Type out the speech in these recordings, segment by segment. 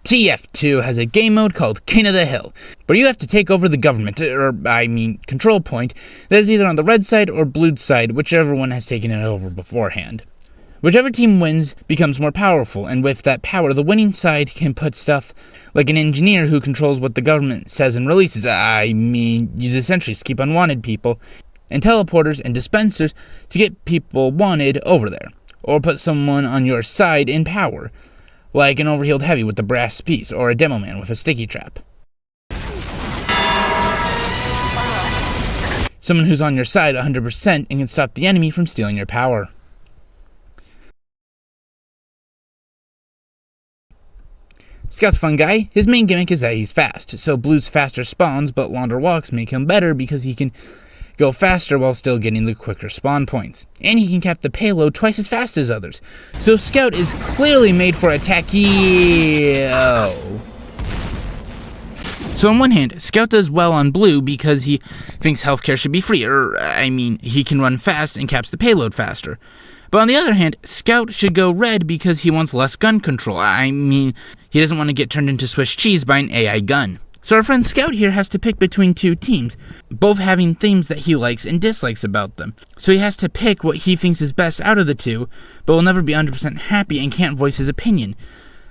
tf2 has a game mode called King of the Hill, where you have to take over the government, control point, that is either on the red side or blue side, whichever one has taken it over beforehand. Whichever team wins becomes more powerful, and with that power, the winning side can put stuff like an engineer who controls what the government says and releases, uses sentries to keep unwanted people, and teleporters and dispensers to get people wanted over there, or put someone on your side in power, like an overhealed heavy with the brass piece, or a demo man with a sticky trap. Someone who's on your side 100% and can stop the enemy from stealing your power. Scout's a fun guy. His main gimmick is that he's fast, so Blue's faster spawns but longer walks make him better because he can go faster while still getting the quicker spawn points. And he can cap the payload twice as fast as others. So Scout is clearly made for attack-io. So on one hand, Scout does well on Blue because he thinks healthcare should be free, he can run fast and caps the payload faster. But on the other hand, Scout should go red because he wants less gun control. He doesn't want to get turned into Swiss cheese by an AI gun. So our friend Scout here has to pick between two teams, both having themes that he likes and dislikes about them. So he has to pick what he thinks is best out of the two, but will never be 100% happy and can't voice his opinion.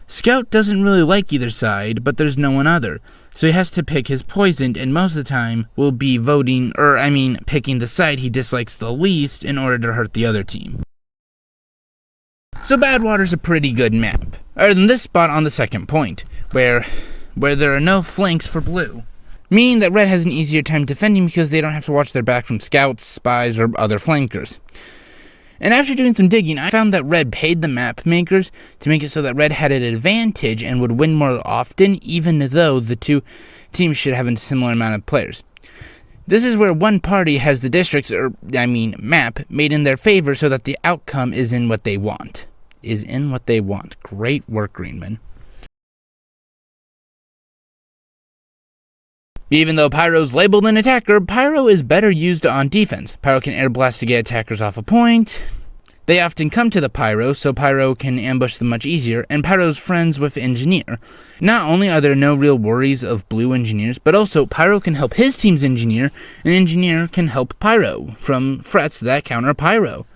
Scout doesn't really like either side, but there's no one other. So he has to pick his poison, and most of the time will be picking the side he dislikes the least in order to hurt the other team. So Badwater's a pretty good map, other than this spot on the second point, where there are no flanks for Blue, meaning that Red has an easier time defending because they don't have to watch their back from scouts, spies, or other flankers. And after doing some digging, I found that Red paid the map makers to make it so that Red had an advantage and would win more often, even though the two teams should have a similar amount of players. This is where one party has the districts, map, made in their favor so that the outcome is in what they want. Great work, Greenman. Even though Pyro's labeled an attacker, Pyro is better used on defense. Pyro can air blast to get attackers off a point. They often come to the Pyro, so Pyro can ambush them much easier, and Pyro's friends with Engineer. Not only are there no real worries of Blue engineers, but also Pyro can help his team's Engineer, and Engineer can help Pyro from threats that counter Pyro.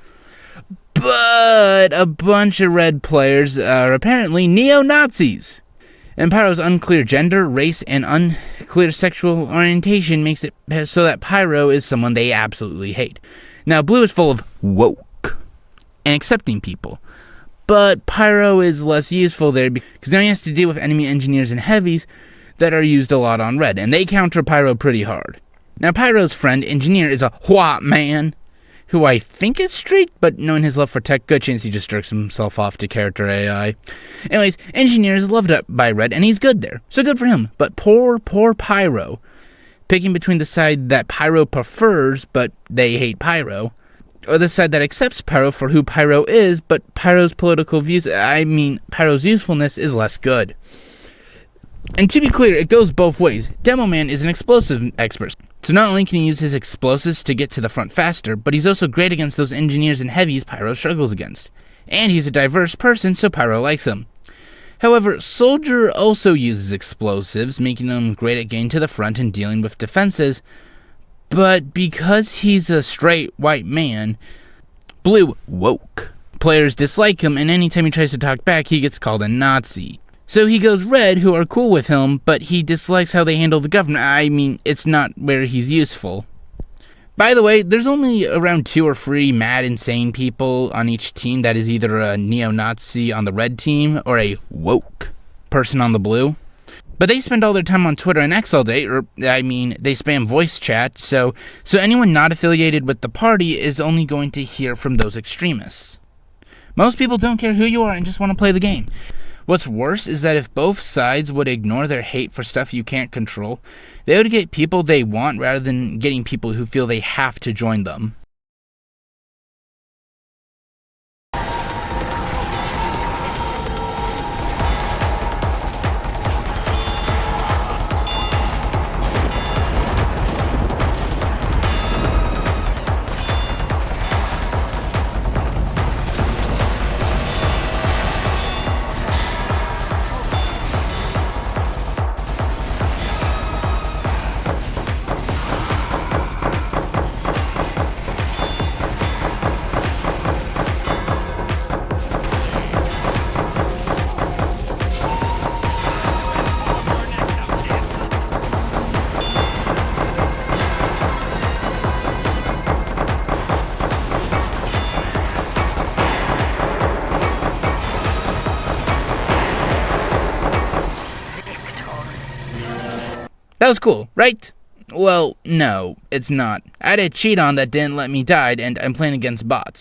But a bunch of Red players are apparently neo-Nazis. And Pyro's unclear gender, race, and unclear sexual orientation makes it so that Pyro is someone they absolutely hate. Now, Blue is full of woke and accepting people, but Pyro is less useful there because now he has to deal with enemy engineers and heavies that are used a lot on Red, and they counter Pyro pretty hard. Now, Pyro's friend, Engineer, is a white man, who I think is straight, but knowing his love for tech, good chance he just jerks himself off to character AI. Anyways, Engineer is loved up by Red, and he's good there, so good for him. But poor Pyro, picking between the side that Pyro prefers, but they hate Pyro, or the side that accepts Pyro for who Pyro is, but Pyro's political views, Pyro's usefulness is less good. And to be clear, it goes both ways. Demo Man is an explosive expert, so not only can he use his explosives to get to the front faster, but he's also great against those engineers and heavies Pyro struggles against. And he's a diverse person, so Pyro likes him. However, Soldier also uses explosives, making him great at getting to the front and dealing with defenses, but because he's a straight white man, Blue woke players dislike him, and anytime he tries to talk back, he gets called a Nazi. So he goes Red, who are cool with him, but he dislikes how they handle the government. It's not where he's useful. By the way, there's only around 2 or 3 mad, insane people on each team that is either a neo-Nazi on the Red team or a woke person on the Blue. But they spend all their time on Twitter and X all day, they spam voice chat, so anyone not affiliated with the party is only going to hear from those extremists. Most people don't care who you are and just want to play the game. What's worse is that if both sides would ignore their hate for stuff you can't control, they would get people they want rather than getting people who feel they have to join them. That was cool, right? Well, no, it's not. I had a cheat on that didn't let me die, and I'm playing against bots.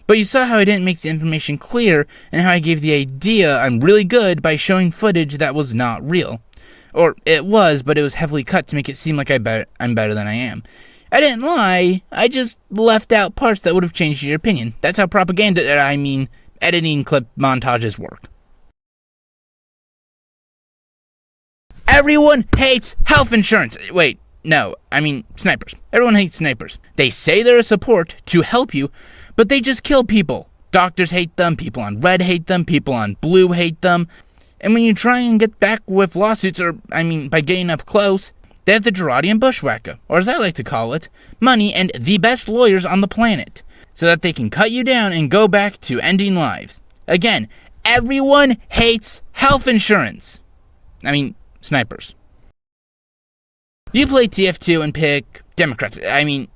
But you saw how I didn't make the information clear, and how I gave the idea I'm really good by showing footage that was not real. Or it was, but it was heavily cut to make it seem like I'm better than I am. I didn't lie, I just left out parts that would have changed your opinion. That's how editing clip montages work. Everyone hates health insurance. Wait, no, snipers. Everyone hates snipers. They say they're a support to help you, but they just kill people. Doctors hate them, people on red hate them, people on blue hate them. And when you try and get back with lawsuits, by getting up close, they have the Gerardian bushwhacker, or as I like to call it, money and the best lawyers on the planet, so that they can cut you down and go back to ending lives. Again, everyone hates health insurance. Snipers. You play tf2 and pick Democrats,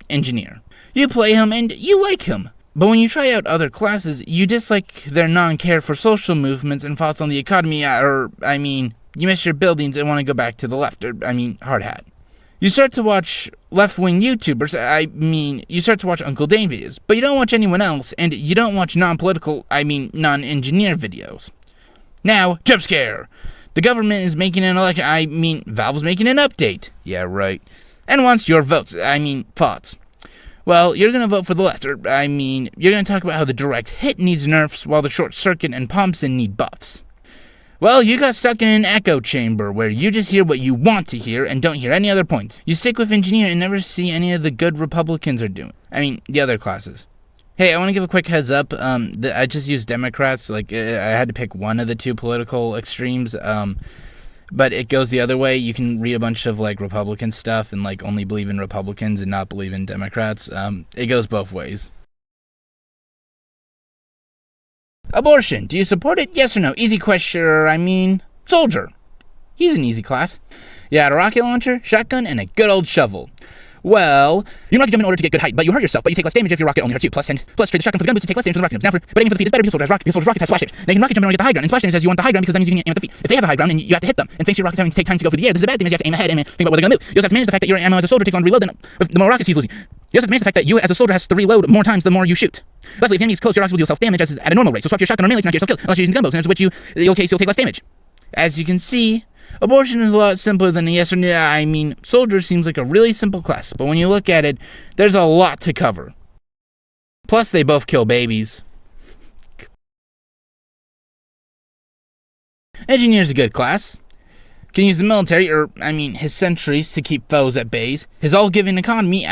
engineer. You play him and you like him. But when you try out other classes, you dislike their non-care for social movements and thoughts on the economy, you miss your buildings and want to go back to the left, hard hat. You start to watch left-wing YouTubers, you start to watch Uncle Dane videos, but you don't watch anyone else, and you don't watch non-political, non-engineer videos. Now, jump scare! The government is making an election, Valve's making an update. Yeah, right. And wants your votes, thoughts. Well, you're going to vote for the left, you're going to talk about how the direct hit needs nerfs while the short circuit and Thompson need buffs. Well, you got stuck in an echo chamber where you just hear what you want to hear and don't hear any other points. You stick with engineer and never see any of the good Republicans are doing. The other classes. Hey, I want to give a quick heads up. I just used Democrats. I had to pick one of the two political extremes. But it goes the other way. You can read a bunch of Republican stuff and only believe in Republicans and not believe in Democrats. It goes both ways. Abortion. Do you support it? Yes or no? Easy question. Soldier. He's an easy class. You had a rocket launcher, shotgun, and a good old shovel. Well, you don't have to jump in order to get good height, but you hurt yourself, but you take less damage if your rocket only hurts you. Plus 10. Plus, trade the shotgun for the gun boots to take less damage from the rocket jumps. But aiming for the feet is better because soldiers rockets have splash damage. Now you can rocket jump in order to get the high ground, and splash damage says you want the high ground because that means you can aim at the feet. If they have the high ground, and you have to hit them, and thanks to your rockets having to take time to go through the air, this is a bad thing, you have to aim ahead and think about where they're going to move. You also have to manage the fact that your ammo as a soldier takes on reload, and the more rockets he's losing. You also have to manage the fact that you as a soldier has to reload more times the more you shoot. Lastly, if the enemy is close, your rockets will deal self-damage at a normal rate, so swap your shotgun or melee to not get yourself killed, unless you're using gun bows, in which you'll take less damage. As you can see, abortion is a lot simpler than a yes or no. Soldier seems like a really simple class, but when you look at it, there's a lot to cover. Plus, they both kill babies. Engineer's a good class. Can use the military, his sentries to keep foes at bays. His all-giving economy,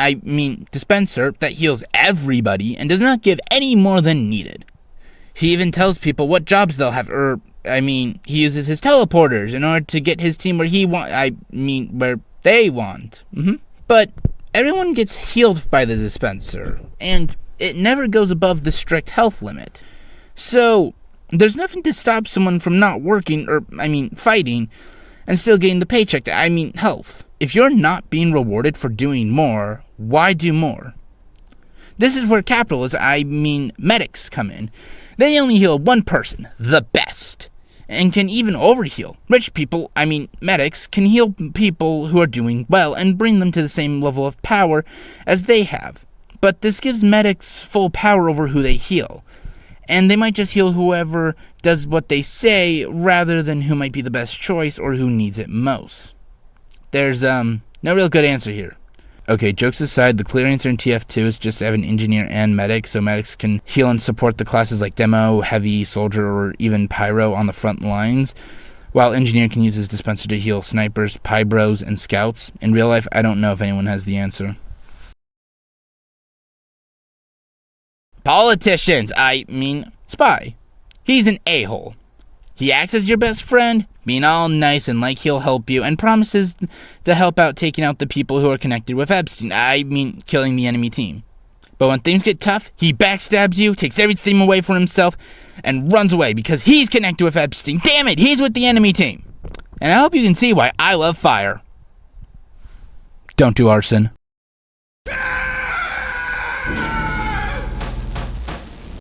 dispenser, that heals everybody and does not give any more than needed. He even tells people what jobs they'll have, he uses his teleporters in order to get his team where where they want. But everyone gets healed by the dispenser, and it never goes above the strict health limit. So, there's nothing to stop someone from not working, fighting, and still getting the paycheck, health. If you're not being rewarded for doing more, why do more? This is where capitalists, medics come in. They only heal one person, the best, and can even overheal. Rich people, medics, can heal people who are doing well and bring them to the same level of power as they have. But this gives medics full power over who they heal. And they might just heal whoever does what they say rather than who might be the best choice or who needs it most. There's, no real good answer here. Okay, jokes aside, the clear answer in TF2 is just to have an engineer and medic, so medics can heal and support the classes like Demo, Heavy, Soldier, or even Pyro on the front lines, while engineer can use his dispenser to heal snipers, pybros, and scouts. In real life, I don't know if anyone has the answer. Politicians, spy. He's an a-hole. He acts as your best friend, being all nice and like he'll help you, and promises to help out taking out the people who are connected with Epstein, killing the enemy team. But when things get tough, he backstabs you, takes everything away from himself, and runs away because he's connected with Epstein. Damn it, he's with the enemy team. And I hope you can see why I love fire. Don't do arson.